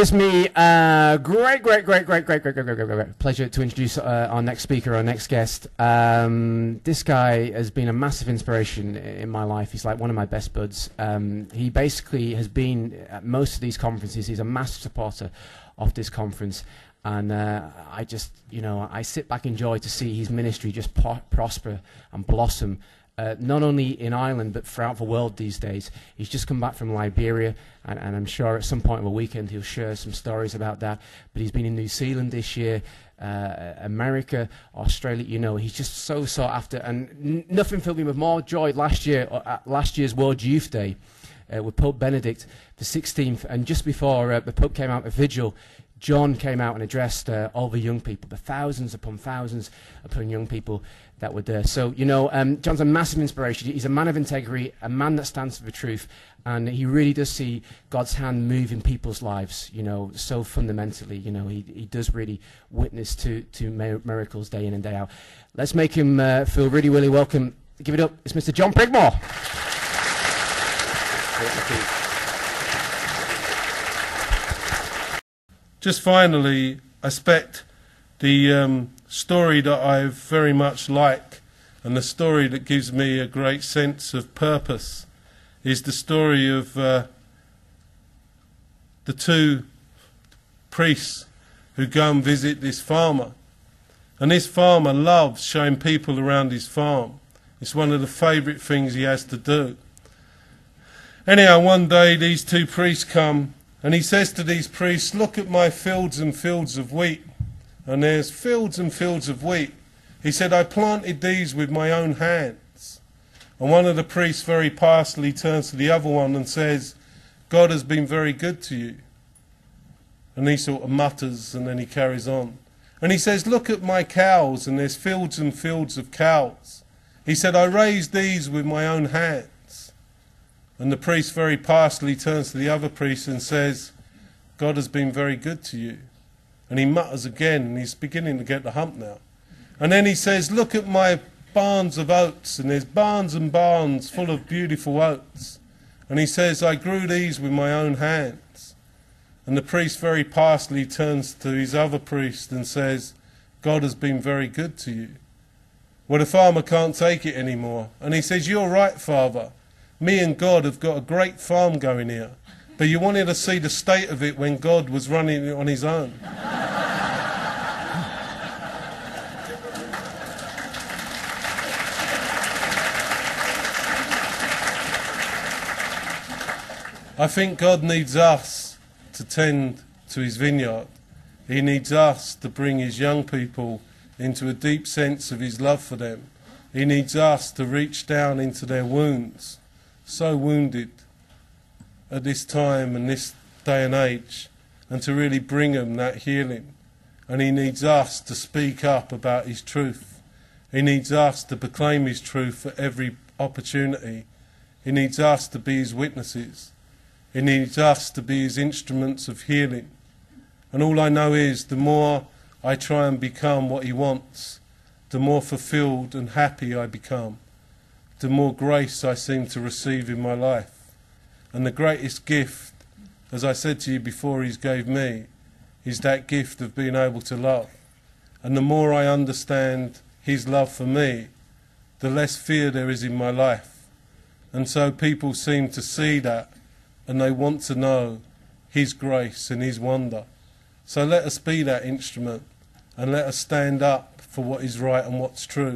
gives me great pleasure to introduce our next speaker, our next guest. This guy has been a massive inspiration in my life. He's like one of my best buds. He basically has been at most of these conferences. He's a massive supporter of this conference. And I just, I sit back and enjoy to see his ministry just prosper and blossom. Not only in Ireland, but throughout the world these days. He's just come back from Liberia, and I'm sure at some point of the weekend he'll share some stories about that. But he's been in New Zealand this year, America, Australia. He's just so sought after, and nothing filled me with more joy last year, at last year's World Youth Day, with Pope Benedict the 16th, and just before the Pope came out with vigil, John came out and addressed all the young people, the thousands upon young people that were there. So, John's a massive inspiration. He's a man of integrity, a man that stands for the truth, and he really does see God's hand move in people's lives, so fundamentally. He does really witness to miracles day in and day out. Let's make him feel really, really welcome. Give it up. It's Mr. John Pridmore. Just finally, I expect the story that I very much like, and the story that gives me a great sense of purpose, is the story of the two priests who go and visit this farmer. And this farmer loves showing people around his farm. It's one of the favourite things he has to do. Anyhow, one day these two priests come, and he says to these priests, "Look at my fields and fields of wheat." And there's fields and fields of wheat. He said, "I planted these with my own hands." And one of the priests very piously turns to the other one and says, "God has been very good to you." And he sort of mutters, and then he carries on. And he says, "Look at my cows," and there's fields and fields of cows. He said, "I raised these with my own hands." And the priest very piously turns to the other priest and says, "God has been very good to you." And he mutters again, and he's beginning to get the hump now. And then he says, "Look at my barns of oats," and there's barns and barns full of beautiful oats. And he says, "I grew these with my own hands." And the priest very piously turns to his other priest and says, "God has been very good to you." Well, the farmer can't take it anymore. And he says, "You're right, Father. Me and God have got a great farm going here. But you wanted to see the state of it when God was running it on his own." I think God needs us to tend to his vineyard. He needs us to bring his young people into a deep sense of his love for them. He needs us to reach down into their wounds, so wounded at this time and this day and age, and to really bring them that healing. And he needs us to speak up about his truth. He needs us to proclaim his truth for every opportunity. He needs us to be his witnesses. He needs us to be his instruments of healing. And all I know is the more I try and become what he wants, the more fulfilled and happy I become, the more grace I seem to receive in my life. And the greatest gift, as I said to you before, he's gave me, is that gift of being able to love. And the more I understand his love for me, the less fear there is in my life. And so people seem to see that, and they want to know his grace and his wonder. So let us be that instrument, and let us stand up for what is right and what's true.